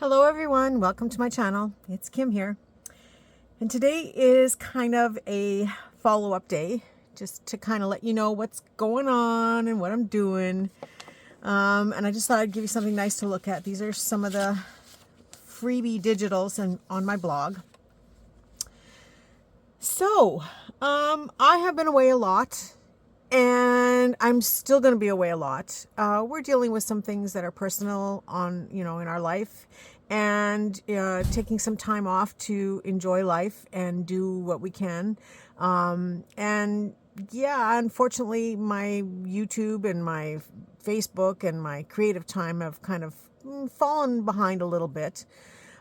Hello everyone, welcome to my channel. It's Kim here. And today is kind of a follow-up day, just to kind of let you know what's going on and what I'm doing. And I just thought I'd give you something nice to look at. These are some of the freebie digitals on my blog. So, I have been away a lot. And I'm still going to be away a lot. We're dealing with some things that are personal in our life, and taking some time off to enjoy life and do what we can. And yeah, unfortunately, my YouTube and my Facebook and my creative time have kind of fallen behind a little bit.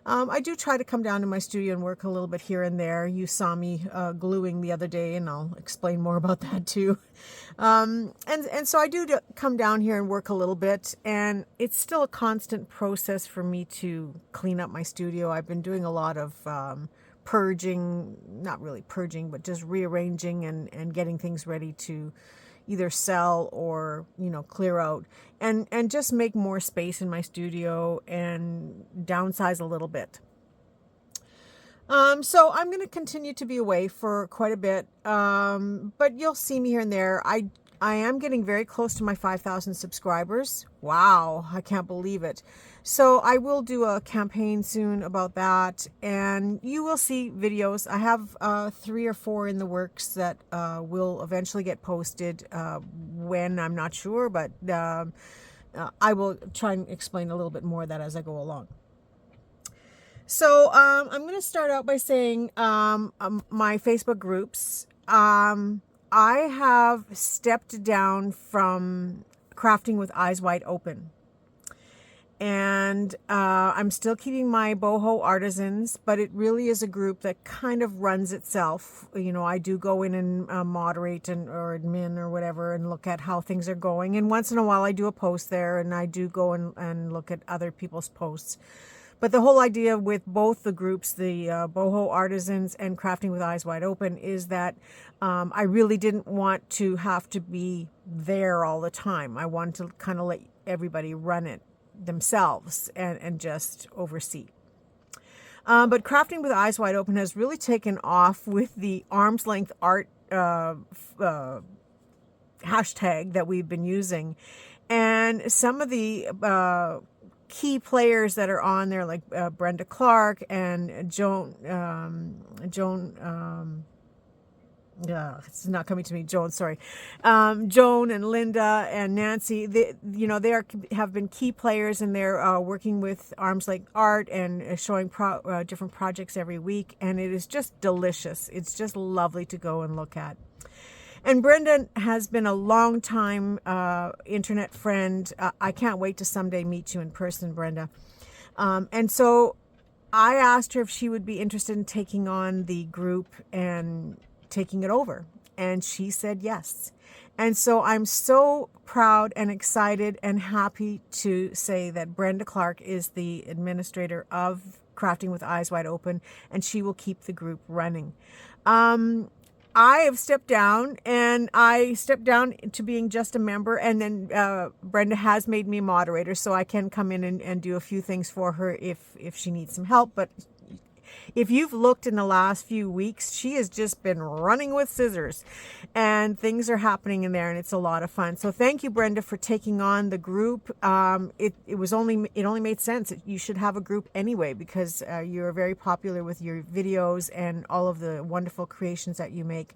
I do try to come down to my studio and work a little bit here and there. You saw me gluing the other day, and I'll explain more about that too. And so I do come down here and work a little bit, and it's still a constant process for me to clean up my studio. I've been doing a lot of purging, not really purging, but just rearranging and getting things ready to either sell or clear out and just make more space in my studio and downsize a little bit. So I'm going to continue to be away for quite a bit, but you'll see me here and there. I am getting very close to my 5,000 subscribers. Wow, I can't believe it. So I will do a campaign soon about that, and you will see videos. I have 3 or 4 in the works that will eventually get posted. When, I'm not sure, but I will try and explain a little bit more of that as I go along. So I'm going to start out by saying my Facebook groups. I have stepped down from Crafting with Eyes Wide Open. And I'm still keeping my boho artisans, but it really is a group that kind of runs itself. I do go in and moderate or admin or whatever and look at how things are going. And once in a while I do a post there, and I do go and look at other people's posts. But the whole idea with both the groups, the boho artisans and Crafting with Eyes Wide Open, is that I really didn't want to have to be there all the time. I wanted to kind of let everybody run it themselves and just oversee. But Crafting with Eyes Wide Open has really taken off with the arm's length art hashtag that we've been using. And some of the key players that are on there, like Brenda Clark and Joan, it's not coming to me. Joan and Linda and Nancy. They have been key players, and they're working with Arms Length Art and showing different projects every week, and it is just delicious. It's just lovely to go and look at. And Brenda has been a long time internet friend. I can't wait to someday meet you in person, Brenda. And so I asked her if she would be interested in taking on the group and taking it over. And she said yes. And so I'm so proud and excited and happy to say that Brenda Clark is the administrator of Crafting with Eyes Wide Open, and she will keep the group running. I have stepped down, and I stepped down to being just a member, and then Brenda has made me a moderator, so I can come in and do a few things for her if she needs some help. But if you've looked in the last few weeks, she has just been running with scissors, and things are happening in there, and it's a lot of fun. So thank you, Brenda, for taking on the group. It only made sense. You should have a group anyway, because you're very popular with your videos and all of the wonderful creations that you make,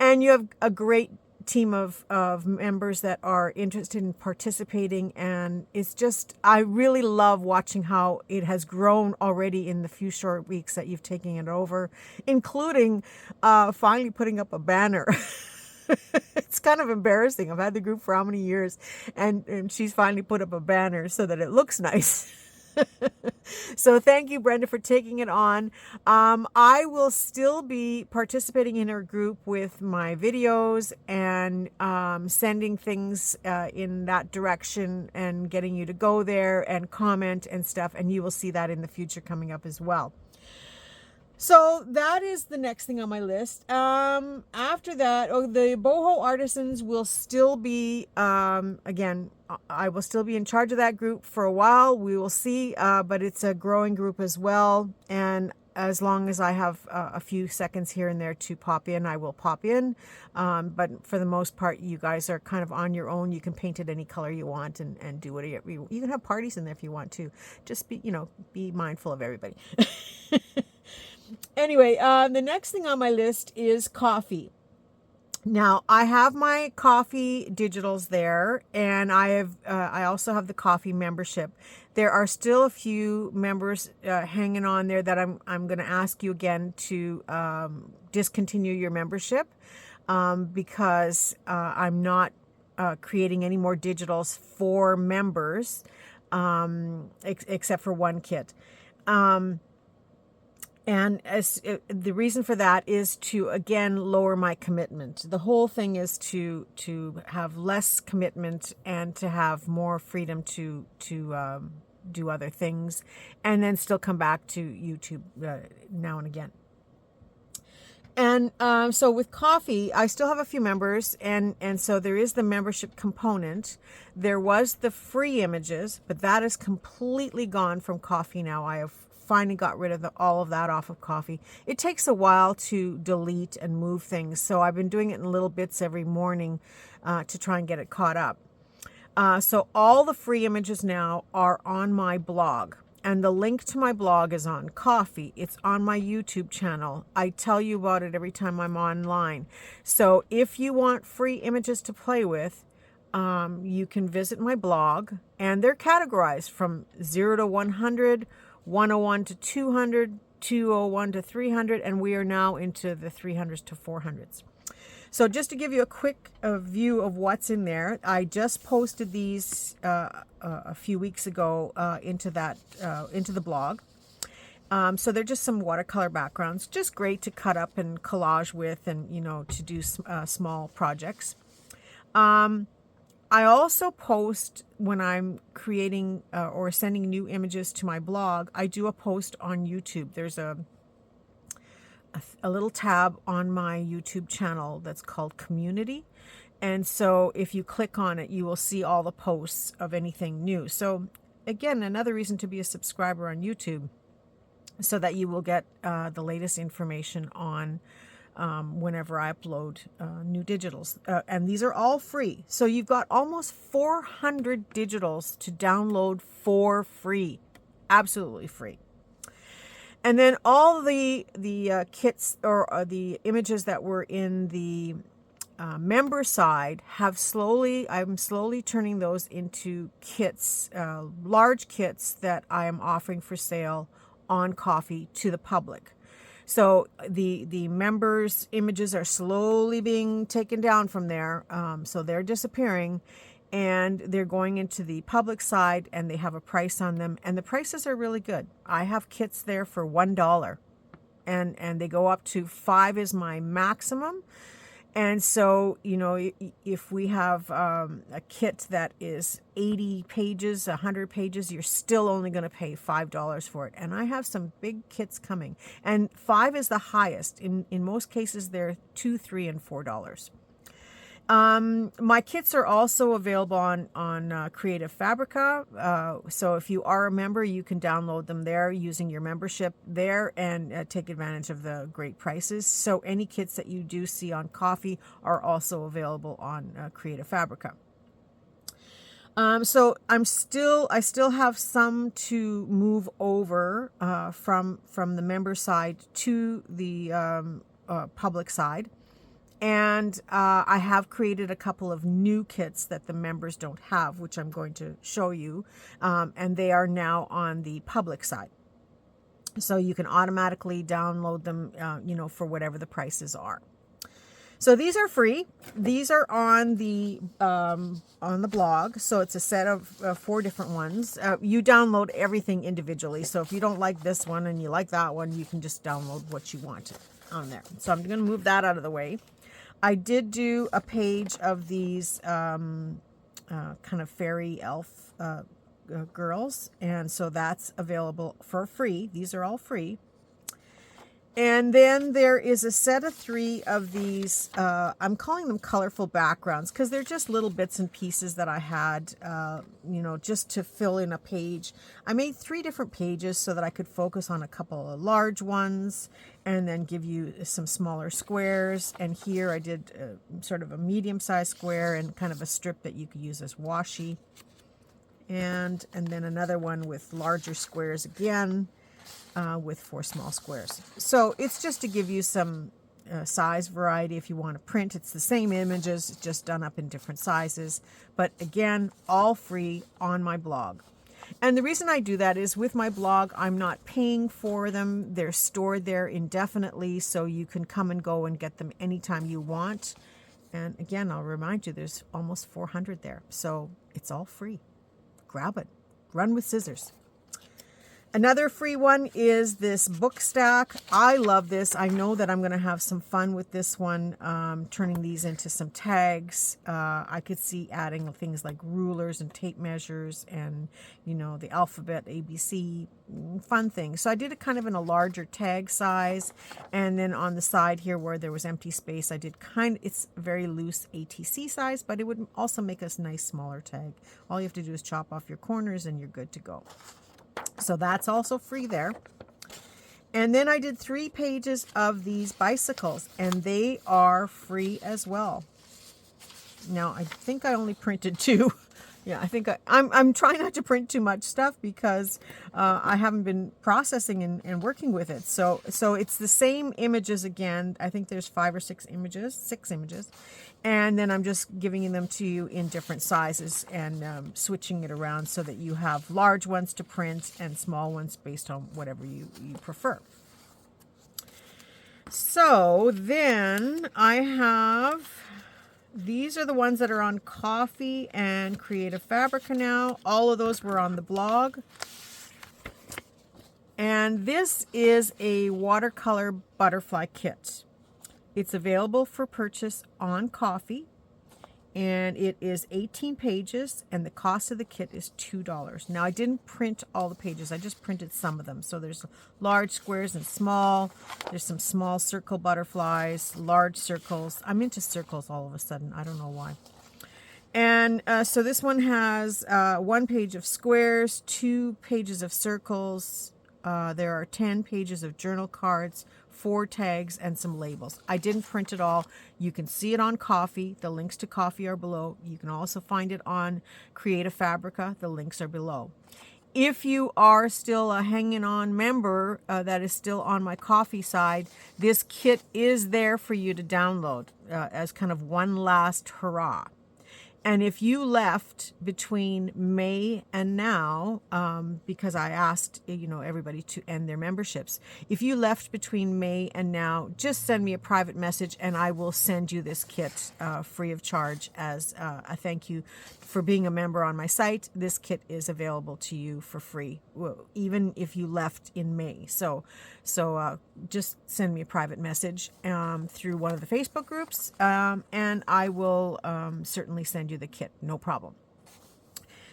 and you have a great team of members that are interested in participating, and it's just, I really love watching how it has grown already in the few short weeks that you've taken it over, including finally putting up a banner. It's kind of embarrassing. I've had the group for how many years, and she's finally put up a banner so that it looks nice. So thank you, Brenda, for taking it on. I will still be participating in her group with my videos and sending things in that direction and getting you to go there and comment and stuff, and you will see that in the future coming up as well. So that is the next thing on my list. After that, the boho artisans will still be, again, I will still be in charge of that group for a while. We will see, but it's a growing group as well. And as long as I have a few seconds here and there to pop in, I will pop in. But for the most part, you guys are kind of on your own. You can paint it any color you want and do whatever you can have parties in there if you want to. Just be mindful of everybody. Anyway, the next thing on my list is coffee. Now, I have my coffee digitals there, and I also have the coffee membership. There are still a few members hanging on there that I'm going to ask you again to discontinue your membership because I'm not creating any more digitals for members except for one kit. And the reason for that is to, again, lower my commitment. The whole thing is to have less commitment and to have more freedom to do other things, and then still come back to YouTube now and again. And so with coffee, I still have a few members, and so there is the membership component. There was the free images, but that is completely gone from coffee now. I have finally got rid of all of that off of coffee. It takes a while to delete and move things, so I've been doing it in little bits every morning to try and get it caught up. So all the free images now are on my blog, and the link to my blog is on coffee. It's on my YouTube channel. I tell you about it every time I'm online. So if you want free images to play with, you can visit my blog, and they're categorized from 0 to 100, 101 to 200, 201 to 300, and we are now into the 300s to 400s. So just to give you a quick view of what's in there, I just posted these a few weeks ago into the blog. So they're just some watercolor backgrounds, just great to cut up and collage with, and to do small projects. I also post when I'm creating or sending new images to my blog. I do a post on YouTube. There's a little tab on my YouTube channel that's called Community. And so if you click on it, you will see all the posts of anything new. So again, another reason to be a subscriber on YouTube, so that you will get the latest information on whenever I upload new digitals. And these are all free. So you've got almost 400 digitals to download for free. Absolutely free. And then all the kits or the images that were in the member side I'm slowly turning those into kits, large kits that I am offering for sale on Coffee to the public. So the members' images are slowly being taken down from there. So they're disappearing, and they're going into the public side, and they have a price on them, and the prices are really good. I have kits there for $1, and they go up to 5 is my maximum. And so, if we have a kit that is 80 pages, 100 pages, you're still only going to pay $5 for it. And I have some big kits coming. And 5 is the highest. In most cases, they're $2, $3, and $4. My kits are also available on Creative Fabrica. So if you are a member, you can download them there using your membership there and take advantage of the great prices. So any kits that you do see on Coffee are also available on Creative Fabrica. So I still have some to move over from the member side to the public side. And I have created a couple of new kits that the members don't have, which I'm going to show you. And they are now on the public side. So you can automatically download them, for whatever the prices are. So these are free. These are on the blog. So it's a set of 4 different ones. You download everything individually. So if you don't like this one and you like that one, you can just download what you want on there. So I'm going to move that out of the way. I did do a page of these kind of fairy elf girls, and so that's available for free. These are all free. And then there is a set of 3 of these, I'm calling them colorful backgrounds because they're just little bits and pieces that I had, just to fill in a page. I made 3 different pages so that I could focus on a couple of large ones and then give you some smaller squares. And here I did sort of a medium-sized square and kind of a strip that you could use as washi. And then another one with larger squares again. With 4 small squares. So it's just to give you some size variety if you want to print. It's the same images, just done up in different sizes. But again, all free on my blog. And the reason I do that is with my blog, I'm not paying for them. They're stored there indefinitely, so you can come and go and get them anytime you want. And again, I'll remind you, there's almost 400 there. So it's all free. Grab it. Run with scissors. Another free one is this book stack. I love this. I know that I'm going to have some fun with this one, turning these into some tags. I could see adding things like rulers and tape measures and, the alphabet, ABC, fun things. So I did it kind of in a larger tag size. And then on the side here where there was empty space, I did it's very loose ATC size, but it would also make a nice smaller tag. All you have to do is chop off your corners and you're good to go. So that's also free there. And then I did 3 pages of these bicycles, and they are free as well. Now, I think I only printed 2. Yeah, I think I'm trying not to print too much stuff because I haven't been processing and working with it. So it's the same images again. I think there's 5 or 6 images, 6 images. And then I'm just giving them to you in different sizes and switching it around so that you have large ones to print and small ones based on whatever you prefer. So then I have... These are the ones that are on Coffee and Creative Fabrica now. All of those were on the blog. And this is a watercolor butterfly kit. It's available for purchase on Coffee. And it is 18 pages, and the cost of the kit is $2. Now, I didn't print all the pages. I just printed some of them. So there's large squares and small. There's some small circle butterflies, large circles. I'm into circles all of a sudden. I don't know why. And so this one has 1 page of squares, 2 pages of circles. There are 10 pages of journal cards, 4 tags, and some labels. I didn't print it all. You can see it on Coffee. The links to Coffee are below. You can also find it on Creative Fabrica. The links are below. If you are still a hanging on member that is still on my Coffee side, this kit is there for you to download as kind of one last hurrah. And if you left between May and now, because I asked, everybody to end their memberships, if you left between May and now, just send me a private message and I will send you this kit free of charge as a thank you for being a member on my site. This kit is available to you for free, even if you left in May. So just send me a private message through one of the Facebook groups, and I will certainly send you the kit, no problem.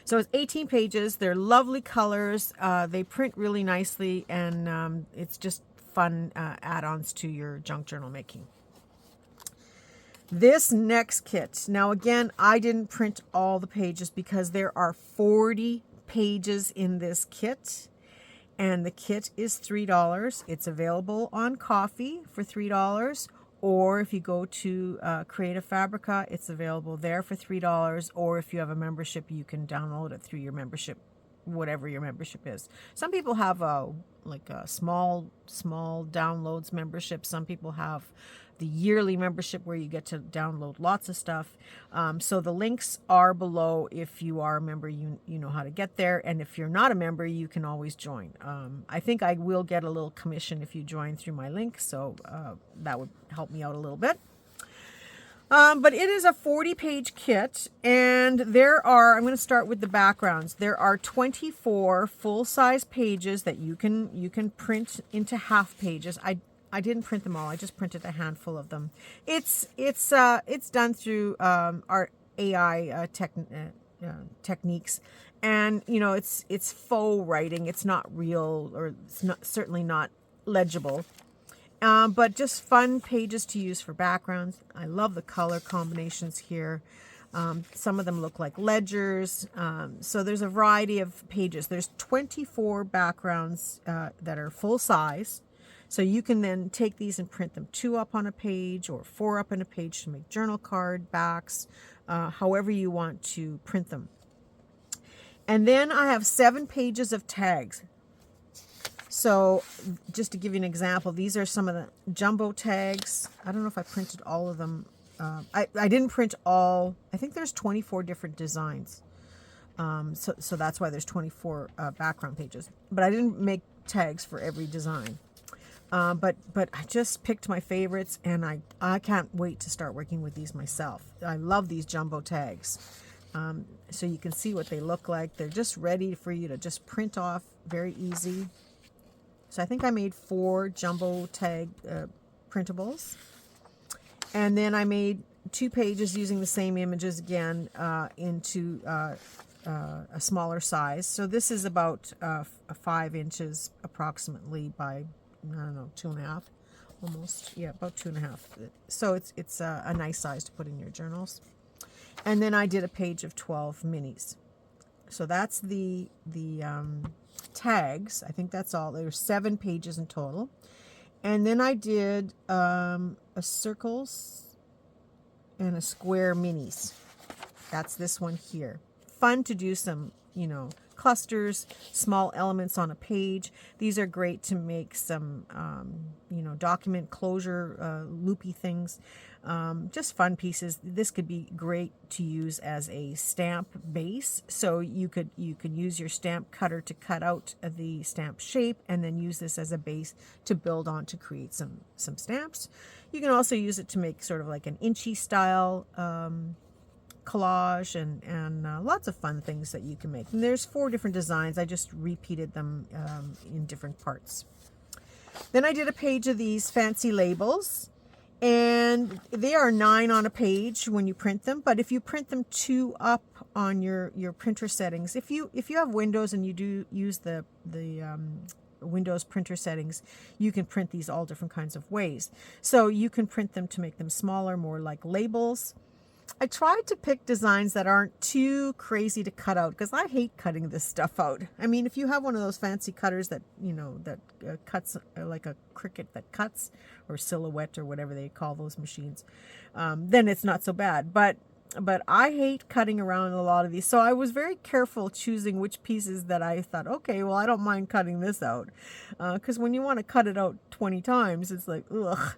So it's 18 pages. They're lovely colors. They print really nicely, and it's just fun add-ons to your junk journal making. This next kit, now again, I didn't print all the pages because there are 40 pages in this kit, and the kit is $3. It's available on Coffee for $3, or if you go to Creative Fabrica, it's available there for $3, or if you have a membership, you can download it through your membership, whatever your membership is. Some people have a small downloads membership. Some people have the yearly membership where you get to download lots of stuff. So the links are below. If you are a member, you know how to get there. And if you're not a member, you can always join. I think I will get a little commission if you join through my link. So that would help me out a little bit. But it is a 40-page kit, and there are, I'm going to start with the backgrounds. There are 24 full-size pages that you can print into half pages. I didn't print them all. I just printed a handful of them. It's done through our AI techniques, and it's faux writing. It's not real, or it's not, certainly not legible. But just fun pages to use for backgrounds. I love the color combinations here. Some of them look like ledgers. So there's a variety of pages. There's 24 backgrounds that are full size. So you can then take these and print them 2 up on a page or 4 up on a page to make journal card backs, however you want to print them. And then I have 7 pages of tags. So just to give you an example, these are some of the jumbo tags. I don't know if I printed all of them. I didn't print all. I think there's 24 different designs. So that's why there's 24 background pages. But I didn't make tags for every design. But I just picked my favorites, and I can't wait to start working with these myself. I love these jumbo tags. So you can see what they look like. They're just ready for you to just print off, very easy. So I think I made 4 jumbo tag printables. And then I made 2 pages using the same images again into a smaller size. So this is about 5 inches approximately by, I don't know, 2.5 almost. Yeah, about 2.5. So it's a nice size to put in your journals. And then I did a page of 12 minis. So that's the tags. I think that's all. There's 7 pages in total. And then I did a circles and a square minis. That's this one here. Fun to do some, clusters, small elements on a page. These are great to make some, document closure, loopy things. Just fun pieces. This could be great to use as a stamp base. So you could use your stamp cutter to cut out the stamp shape and then use this as a base to build on to create some stamps. You can also use it to make sort of like an inchy style collage and lots of fun things that you can make. And there's 4 different designs. I just repeated them in different parts. Then I did a page of these fancy labels. And they are 9 on a page when you print them, but if you print them 2 up on your printer settings, if you have Windows and you do use the Windows printer settings, you can print these all different kinds of ways. So you can print them to make them smaller, more like labels. I tried to pick designs that aren't too crazy to cut out because I hate cutting this stuff out. I mean, if you have one of those fancy cutters that, cuts like a Cricut that cuts, or Silhouette or whatever they call those machines, then it's not so bad. But I hate cutting around a lot of these. So I was very careful choosing which pieces that I thought, okay, well, I don't mind cutting this out. Because when you want to cut it out 20 times, it's like, ugh.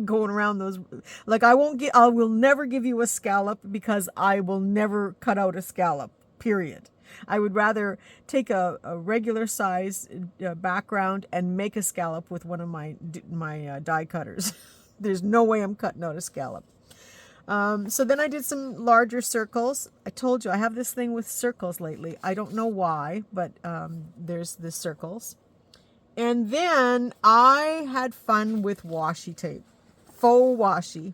Going around those, like I will never give you a scallop because I will never cut out a scallop, period. I would rather take a regular size background and make a scallop with one of my die cutters. There's no way I'm cutting out a scallop. So then I did some larger circles. I told you I have this thing with circles lately. I don't know why, but there's the circles. And then I had fun with washi tape, faux washi.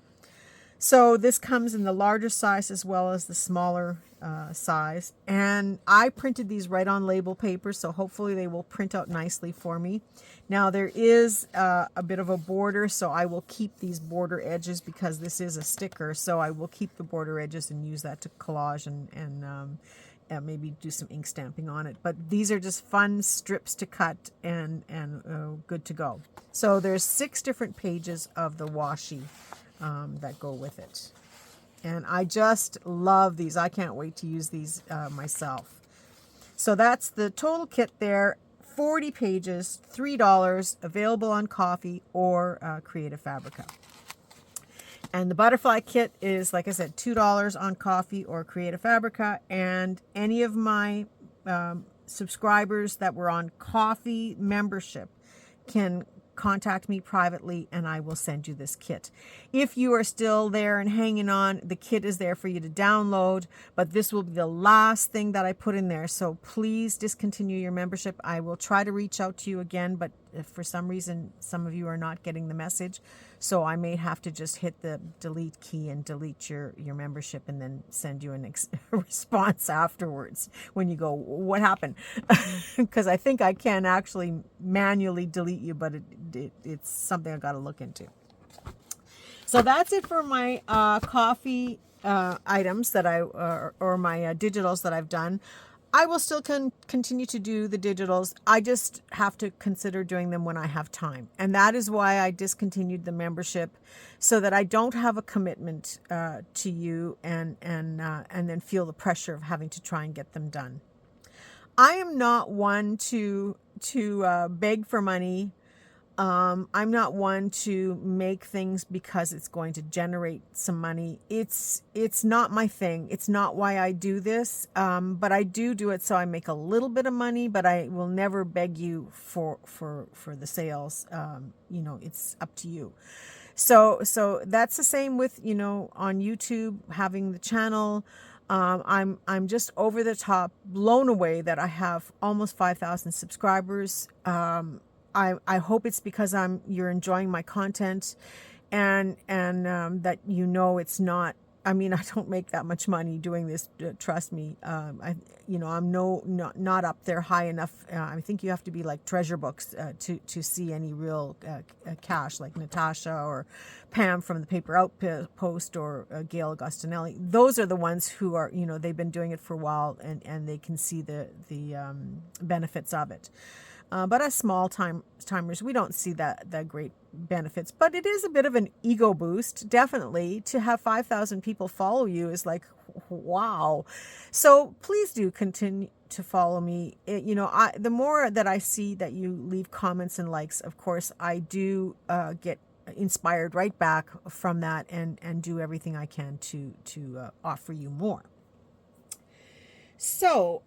So this comes in the larger size as well as the smaller size. And I printed these right on label paper, so hopefully they will print out nicely for me. Now there is a bit of a border, so I will keep these border edges because this is a sticker. So I will keep the border edges and use that to collage and maybe do some ink stamping on it. But these are just fun strips to cut and good to go. So there's 6 different pages of the washi that go with it. And I just love these. I can't wait to use these myself. So that's the total kit there. 40 pages, $3, available on Coffee or Creative Fabrica. And the butterfly kit is, like I said, $2 on Coffee or Creative Fabrica. And any of my subscribers that were on Coffee membership can contact me privately and I will send you this kit. If you are still there and hanging on, the kit is there for you to download, but this will be the last thing that I put in there. So please discontinue your membership. I will try to reach out to you again, but if for some reason some of you are not getting the message, so I may have to just hit the delete key and delete your membership and then send you a response afterwards when you go, what happened? Because I think I can actually manually delete you, but it's something I got to look into. So that's it for my coffee items that or my digitals that I've done. I will still continue to do the digitals. I just have to consider doing them when I have time. And that is why I discontinued the membership, so that I don't have a commitment to you and then feel the pressure of having to try and get them done. I am not one to beg for money. I'm not one to make things because it's going to generate some money. It's not my thing. It's not why I do this. But I do it so I make a little bit of money, but I will never beg you for the sales. It's up to you. So that's the same with, on YouTube, having the channel. I'm just over the top blown away that I have almost 5,000 subscribers. I hope it's because you're enjoying my content, and that it's not. I mean, I don't make that much money doing this. Trust me. I'm not up there high enough. I think you have to be like treasure books to see any real cash, like Natasha or Pam from the Paper Outpost or Gail Agostinelli. Those are the ones who are, they've been doing it for a while and they can see the benefits of it. But as small timers, we don't see that great benefits. But it is a bit of an ego boost, definitely. To have 5,000 people follow you is like, wow. So please do continue to follow me. The more that I see that you leave comments and likes, of course, I do get inspired right back from that and do everything I can to offer you more. So,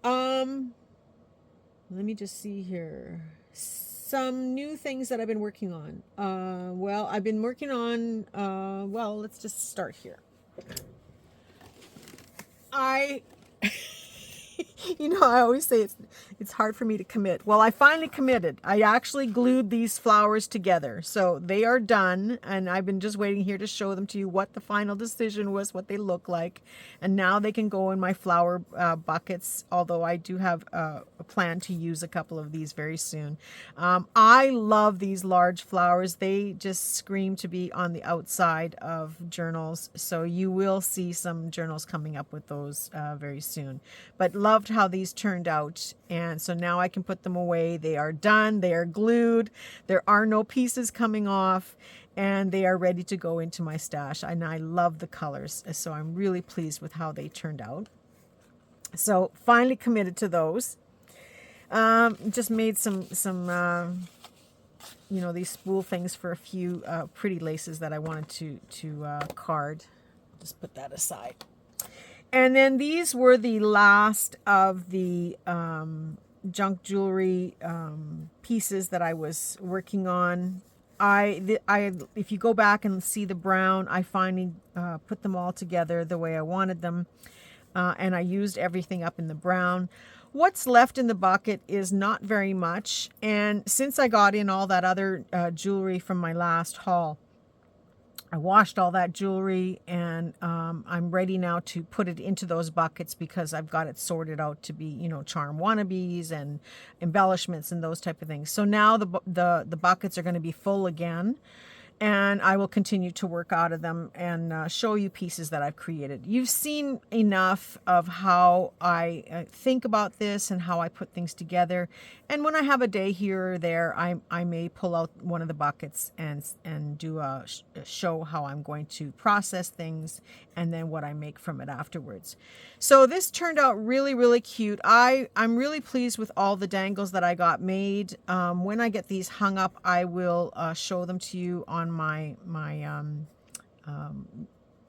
let me just see here. Some new things that I've been working on. I've been working on, let's just start here. I always say it's hard for me to commit. Well, I finally committed. I actually glued these flowers together. So they are done, and I've been just waiting here to show them to you what the final decision was, what they look like. And now they can go in my flower buckets, although I do have a plan to use a couple of these very soon. I love these large flowers. They just scream to be on the outside of journals. So you will see some journals coming up with those very soon. But loved how these turned out, and so now I can put them away. They are done, they are glued, there are no pieces coming off, and they are ready to go into my stash. And I love the colors, so I'm really pleased with how they turned out. So finally committed to those. Just made some these spool things for a few pretty laces that I wanted to card. Just put that aside. And then these were the last of the junk jewelry pieces that I was working on. If you go back and see the brown, I finally put them all together the way I wanted them, and I used everything up in the brown. What's left in the bucket is not very much, and since I got in all that other jewelry from my last haul, I washed all that jewelry, and I'm ready now to put it into those buckets because I've got it sorted out to be, charm wannabes and embellishments and those type of things. So now the buckets are going to be full again, and I will continue to work out of them and show you pieces that I've created. You've seen enough of how I think about this and how I put things together. And when I have a day here or there, I may pull out one of the buckets and do a show how I'm going to process things and then what I make from it afterwards. So this turned out really, really cute. I'm really pleased with all the dangles that I got made. When I get these hung up, I will show them to you on my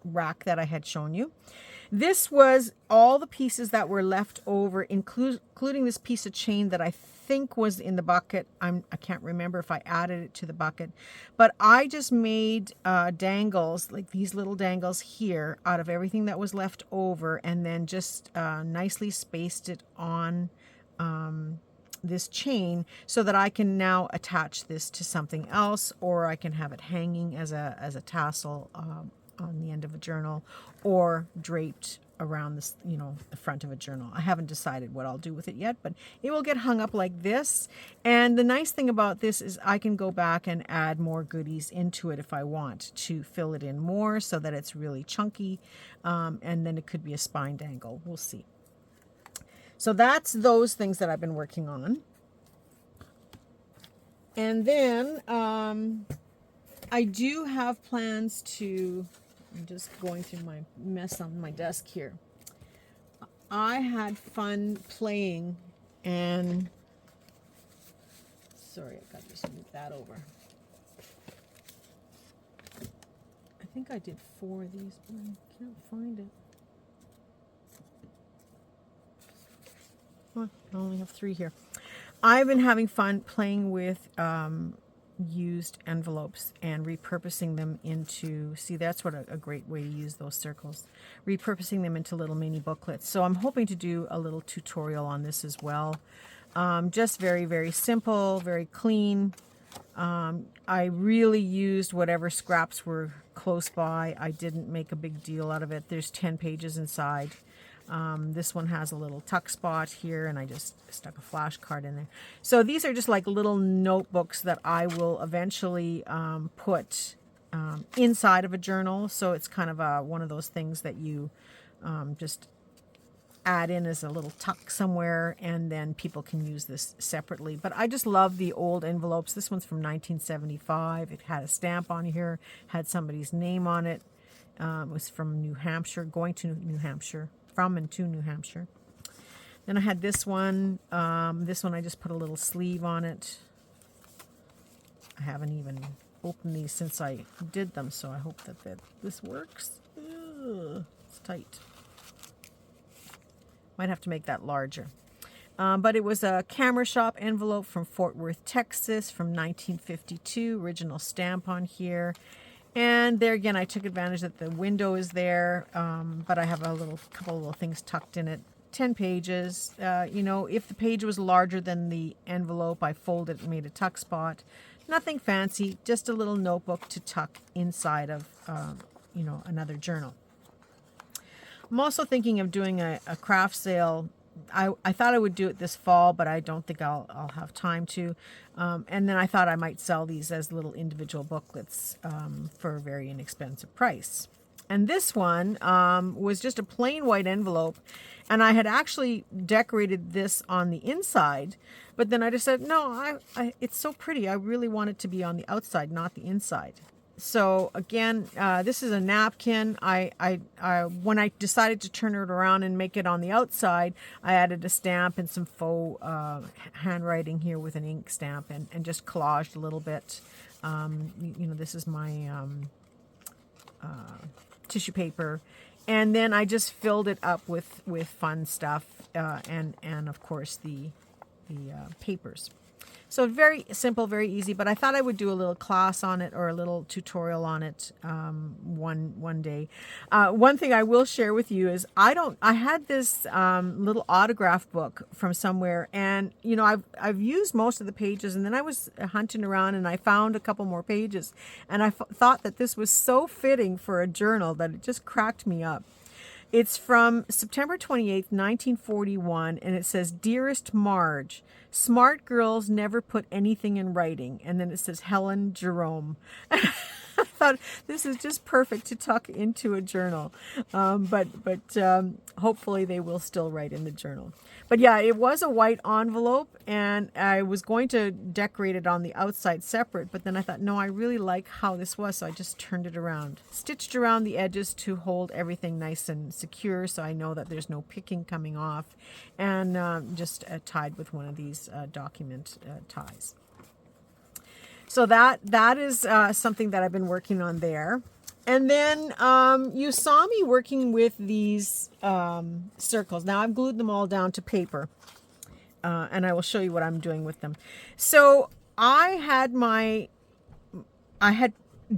rack that I had shown you. This was all the pieces that were left over, including this piece of chain that I think was in the bucket. I can't remember if I added it to the bucket, but I just made dangles, like these little dangles here, out of everything that was left over, and then just nicely spaced it on this chain so that I can now attach this to something else, or I can have it hanging as a tassel on the end of a journal, or draped around this, the front of a journal. I haven't decided what I'll do with it yet, but it will get hung up like this. And the nice thing about this is I can go back and add more goodies into it if I want to fill it in more so that it's really chunky. And then it could be a spine dangle. We'll see. So that's those things that I've been working on. And then I do have plans to, I'm just going through my mess on my desk here. I had fun playing, and sorry, I got to just move that over. I think I did 4 of these, but I can't find it. Well, I only have 3 here. I've been having fun playing with used envelopes and repurposing them into, see, that's what a great way to use those circles, repurposing them into little mini booklets. So I'm hoping to do a little tutorial on this as well. Just very, very simple, very clean. I really used whatever scraps were close by. I didn't make a big deal out of it. There's 10 pages inside. This one has a little tuck spot here, and I just stuck a flashcard in there. So these are just like little notebooks that I will eventually put inside of a journal. So it's kind of one of those things that you just add in as a little tuck somewhere, and then people can use this separately. But I just love the old envelopes. This one's from 1975. It had a stamp on here, had somebody's name on it. It was from New Hampshire, going to New Hampshire. From and to New Hampshire. Then I had this one. This one I just put a little sleeve on it. I haven't even opened these since I did them, so I hope that this works. Ugh, it's tight. Might have to make that larger. But it was a camera shop envelope from Fort Worth, Texas, from 1952. Original stamp on here. And there again, I took advantage that the window is there, but I have a couple of little things tucked in it. 10 pages. If the page was larger than the envelope, I folded it and made a tuck spot. Nothing fancy, just a little notebook to tuck inside of, another journal. I'm also thinking of doing a craft sale. I thought I would do it this fall, but I don't think I'll have time to. And then I thought I might sell these as little individual booklets for a very inexpensive price. And this one was just a plain white envelope, and I had actually decorated this on the inside, but then I just said, no, it's so pretty. I really want it to be on the outside, not the inside. So again, this is a napkin. When I decided to turn it around and make it on the outside, I added a stamp and some faux handwriting here with an ink stamp, and just collaged a little bit. This is my tissue paper, and then I just filled it up with fun stuff, and of course the papers. So very simple, very easy, but I thought I would do a little class on it, or a little tutorial on it one day. One thing I will share with you is I had this little autograph book from somewhere, and I've used most of the pages, and then I was hunting around and I found a couple more pages, and I thought that this was so fitting for a journal that it just cracked me up. It's from September 28th, 1941, and it says, "Dearest Marge, smart girls never put anything in writing." And then it says, "Helen Jerome." I thought this is just perfect to tuck into a journal. But hopefully they will still write in the journal. But yeah, it was a white envelope, and I was going to decorate it on the outside separate, but then I thought, no, I really like how this was, so I just turned it around. Stitched around the edges to hold everything nice and secure, so I know that there's no picking coming off, and just tied with one of these document ties. So that is something that I've been working on there. And then you saw me working with these circles. Now I've glued them all down to paper, and I will show you what I'm doing with them. So I had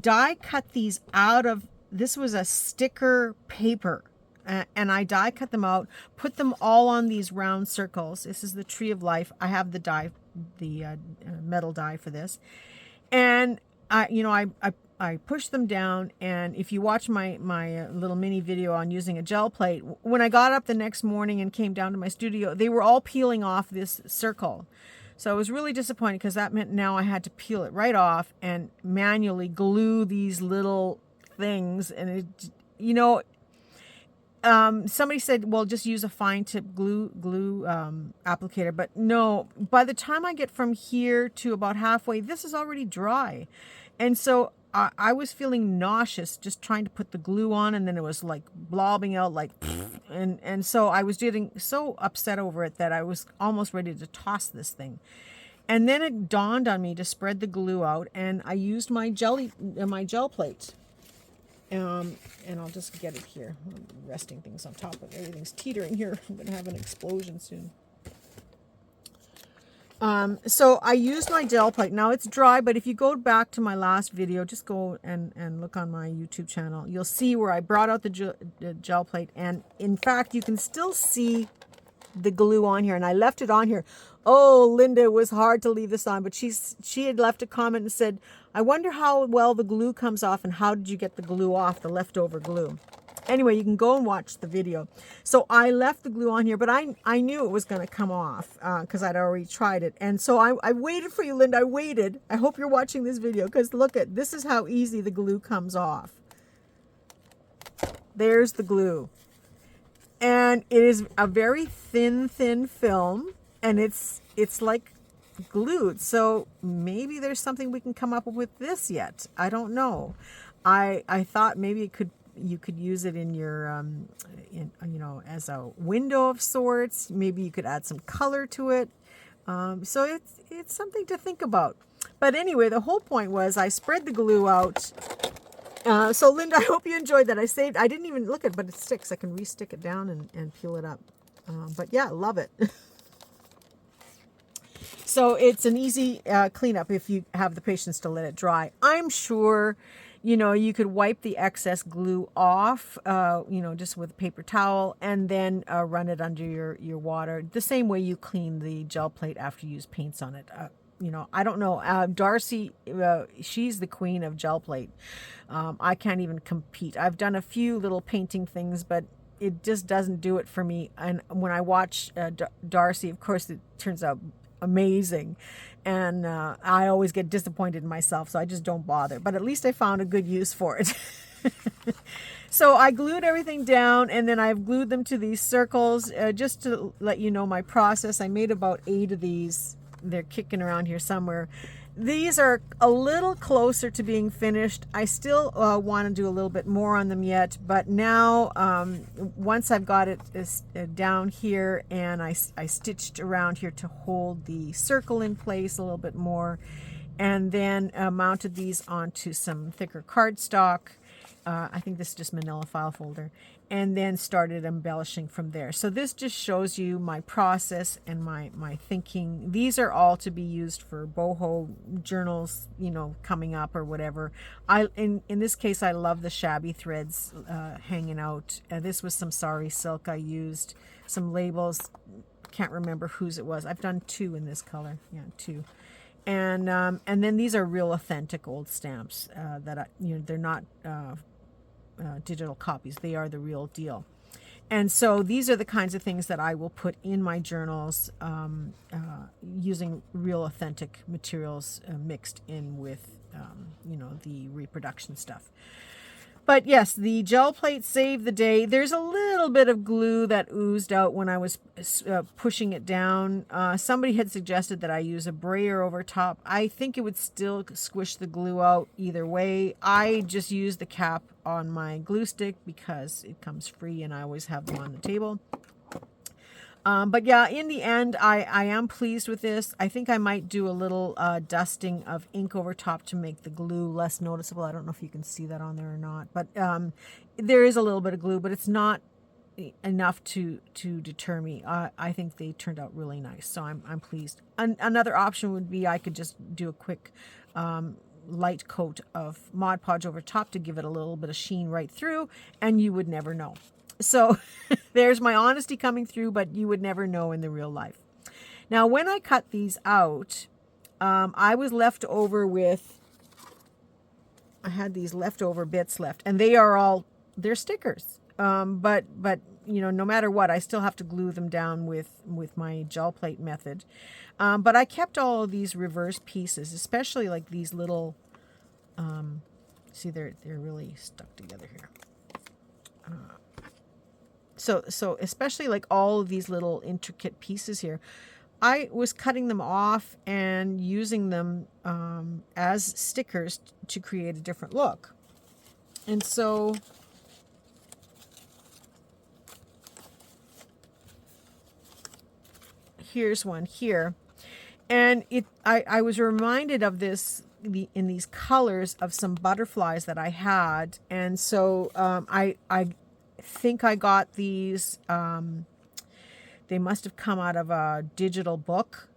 die cut these out of, this was a sticker paper. and I die cut them out, put them all on these round circles. This is the Tree of Life. I have the die, the metal die for this. And I push them down, and if you watch my little mini video on using a gel plate, when I got up the next morning and came down to my studio, they were all peeling off this circle. So I was really disappointed, because that meant now I had to peel it right off and manually glue these little things. And it, somebody said, well, just use a fine tip glue applicator. But no, by the time I get from here to about halfway, this is already dry. And so I was feeling nauseous just trying to put the glue on, and then it was like blobbing out like, and so I was getting so upset over it that I was almost ready to toss this thing. And then it dawned on me to spread the glue out, and I used my gel plate. And I'll just get it here. I'm resting things on top of it. Everything's teetering here. I'm going to have an explosion soon. So I used my gel plate. Now it's dry, but if you go back to my last video, just go and look on my YouTube channel. You'll see where I brought out the gel plate. And in fact, you can still see the glue on here. And I left it on here. Oh, Linda, it was hard to leave this on, but she had left a comment and said, I wonder how well the glue comes off, and how did you get the glue off, the leftover glue? Anyway, you can go and watch the video. So I left the glue on here, but I knew it was going to come off because I'd already tried it. And so I waited for you, Linda. I waited. I hope you're watching this video, because look at, this is how easy the glue comes off. There's the glue. And it is a very thin film, and it's like glued. So maybe there's something we can come up with this yet. I don't know. I thought maybe you could use it in your as a window of sorts. Maybe you could add some color to it. So it's something to think about. But anyway, the whole point was I spread the glue out. So Linda, I hope you enjoyed that. I didn't even look at it, but it sticks. I can re-stick it down and peel it up. But yeah, love it. So it's an easy cleanup if you have the patience to let it dry. I'm sure, you could wipe the excess glue off, just with a paper towel, and then run it under your water, the same way you clean the gel plate after you use paints on it. I don't know. Darcy, she's the queen of gel plate. I can't even compete. I've done a few little painting things, but it just doesn't do it for me. And when I watch Darcy, of course, it turns out amazing. And I always get disappointed in myself, so I just don't bother. But at least I found a good use for it. So I glued everything down, and then I've glued them to these circles just to let you know my process. I made about 8 of these. They're kicking around here somewhere. These are a little closer to being finished. I still want to do a little bit more on them yet, but now once I've got it down here, and I stitched around here to hold the circle in place a little bit more, and then mounted these onto some thicker cardstock. I think this is just manila file folder, and then started embellishing from there. So this just shows you my process and my thinking. These are all to be used for boho journals, coming up or whatever. In this case, I love the shabby threads hanging out. This was some sari silk I used, some labels. Can't remember whose it was. I've done 2 in this color. Yeah, 2. And then these are real authentic old stamps that they're not digital copies. They are the real deal. And so these are the kinds of things that I will put in my journals using real authentic materials mixed in with the reproduction stuff. But yes, the gel plate saved the day. There's a little bit of glue that oozed out when I was pushing it down. Somebody had suggested that I use a brayer over top. I think it would still squish the glue out either way. I just use the cap on my glue stick because it comes free and I always have them on the table. But yeah, in the end, I am pleased with this. I think I might do a little dusting of ink over top to make the glue less noticeable. I don't know if you can see that on there or not, but there is a little bit of glue, but it's not enough to deter me. I think they turned out really nice, so I'm pleased. Another option would be I could just do a quick light coat of Mod Podge over top to give it a little bit of sheen right through, and you would never know. So there's my honesty coming through, but you would never know in the real life. Now, when I cut these out, I was left over with, I had these leftover bits left, and they're stickers. But you know, no matter what, I still have to glue them down with my gel plate method. But I kept all of these reverse pieces, especially like these little, see, they're really stuck together here. So especially like all of these little intricate pieces here, I was cutting them off and using them as stickers to create a different look. And so here's one here. And I was reminded of this in these colors of some butterflies that I had. And so I think I got these, they must have come out of a digital book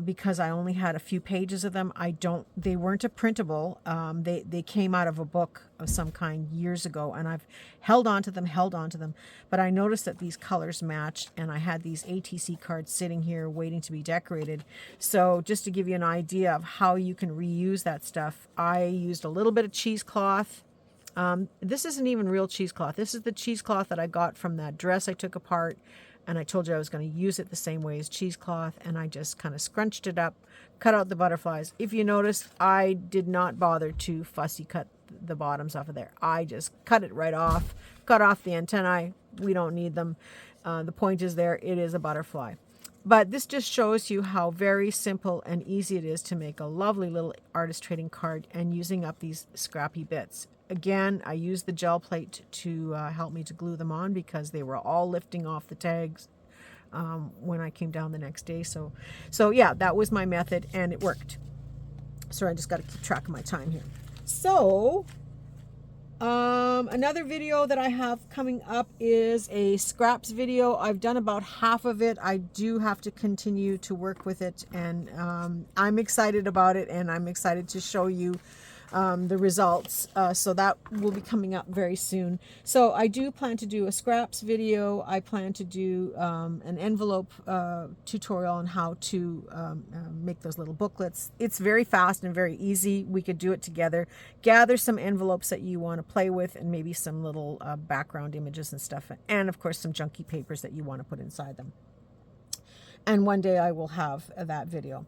because I only had a few pages of them. They weren't a printable. They came out of a book of some kind years ago, and I've held on to them. But I noticed that these colors matched, and I had these ATC cards sitting here waiting to be decorated. So just to give you an idea of how you can reuse that stuff, I used a little bit of cheesecloth. This isn't even real cheesecloth. This is the cheesecloth that I got from that dress I took apart. And I told you I was going to use it the same way as cheesecloth, and I just kind of scrunched it up, cut out the butterflies. If you notice, I did not bother to fussy cut the bottoms off of there. I just cut it right off, cut off the antennae. We don't need them. The point is there, it is a butterfly. But this just shows you how very simple and easy it is to make a lovely little artist trading card and using up these scrappy bits. Again, I used the gel plate to help me to glue them on because they were all lifting off the tags when I came down the next day. So yeah, that was my method, and it worked. Sorry, I just got to keep track of my time here. So another video that I have coming up is a scraps video. I've done about half of it. I do have to continue to work with it, and I'm excited about it, and I'm excited to show you the results. So that will be coming up very soon. So I do plan to do a scraps video. I plan to do an envelope tutorial on how to make those little booklets. It's very fast and very easy. We could do it together. Gather some envelopes that you want to play with, and maybe some little background images and stuff, and of course some junky papers that you want to put inside them. And one day I will have that video.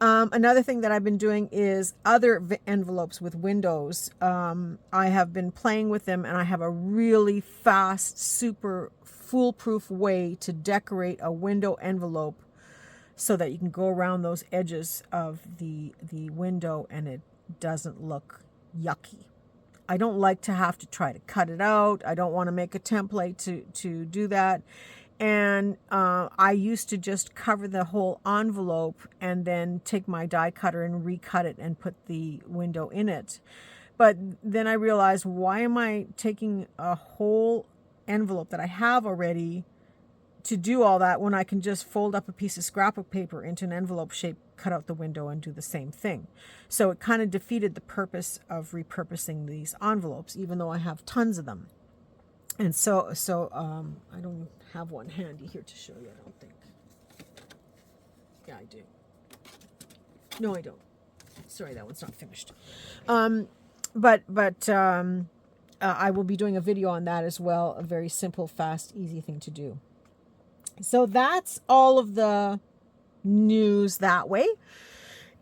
Another thing that I've been doing is other envelopes with windows. I have been playing with them, and I have a really fast, super foolproof way to decorate a window envelope so that you can go around those edges of the window and it doesn't look yucky. I don't like to have to try to cut it out. I don't want to make a template to do that. And I used to just cover the whole envelope and then take my die cutter and recut it and put the window in it. But then I realized, why am I taking a whole envelope that I have already to do all that when I can just fold up a piece of scrapbook paper into an envelope shape, cut out the window, and do the same thing? So it kind of defeated the purpose of repurposing these envelopes, even though I have tons of them. And so I don't have one handy here to show you, I don't think. Yeah, I do. No, I don't. Sorry, that one's not finished. But I will be doing a video on that as well. A very simple, fast, easy thing to do. So that's all of the news that way.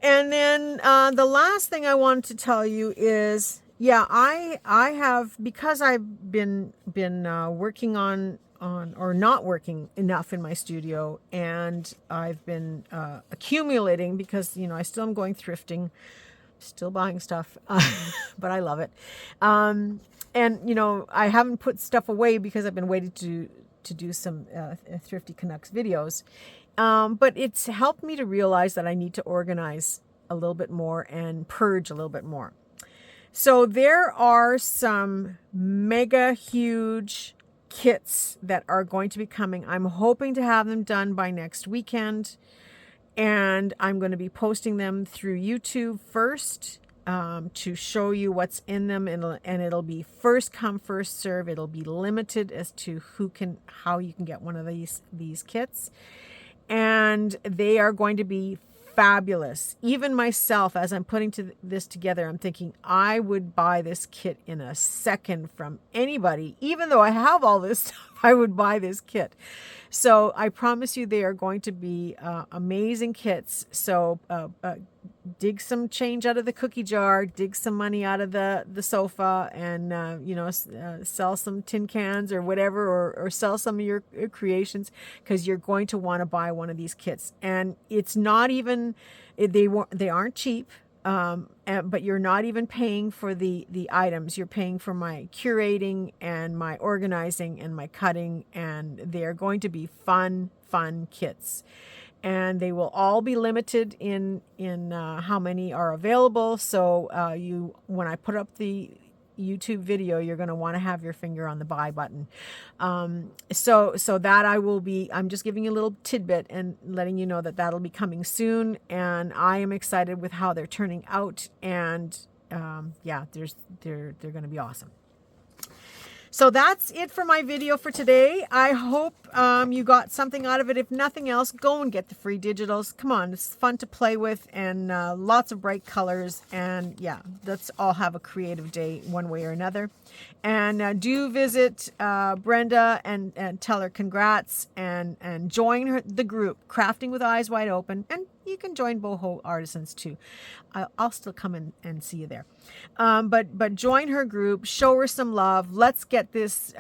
And then the last thing I wanted to tell you is, yeah, I have, because I've been working on or not working enough in my studio, and I've been accumulating, because, you know, I still am going thrifting, still buying stuff, but I love it. And, you know, I haven't put stuff away because I've been waiting to do some Thrifty Canucks videos. But it's helped me to realize that I need to organize a little bit more and purge a little bit more. So there are some mega huge kits that are going to be coming. I'm hoping to have them done by next weekend, and I'm going to be posting them through YouTube first, to show you what's in them, and it'll be first come, first serve. It'll be limited as to how you can get one of these kits, and they are going to be fabulous. Even myself, as I'm putting this together, I'm thinking I would buy this kit in a second from anybody. Even though I have all this stuff, I would buy this kit. So I promise you they are going to be amazing kits. So dig some change out of the cookie jar, dig some money out of the sofa, and sell some tin cans or whatever, or sell some of your creations, because you're going to want to buy one of these kits. And it's not even, they aren't cheap. But you're not even paying for the items. You're paying for my curating and my organizing and my cutting, and they're going to be fun kits. And they will all be limited in how many are available. So when I put up the YouTube video, you're going to want to have your finger on the buy button. So that I'm just giving you a little tidbit and letting you know that that'll be coming soon. And I am excited with how they're turning out. And they're going to be awesome. So that's it for my video for today. I hope you got something out of it. If nothing else, go and get the free digitals. Come on, it's fun to play with, and lots of bright colors. And yeah, let's all have a creative day one way or another. And do visit Brenda and tell her congrats, and join the group, Crafting with Eyes Wide Open. And you can join Boho Artisans too. I'll still come in and see you there. But join her group, show her some love. Let's get this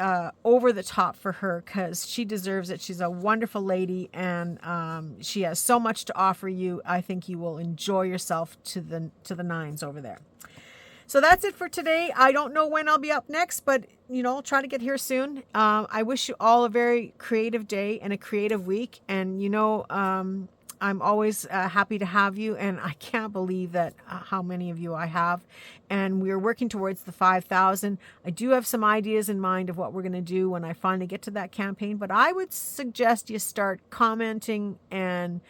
over the top for her, because she deserves it. She's a wonderful lady, and she has so much to offer you. I think you will enjoy yourself to the nines over there. So that's it for today. I don't know when I'll be up next, but I'll try to get here soon. I wish you all a very creative day and a creative week. And I'm always happy to have you, and I can't believe that how many of you I have. And we're working towards the 5,000. I do have some ideas in mind of what we're going to do when I finally get to that campaign, but I would suggest you start commenting and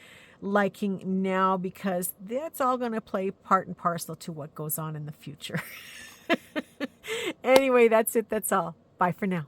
liking now, because that's all going to play part and parcel to what goes on in the future. Anyway, that's it. That's all. Bye for now.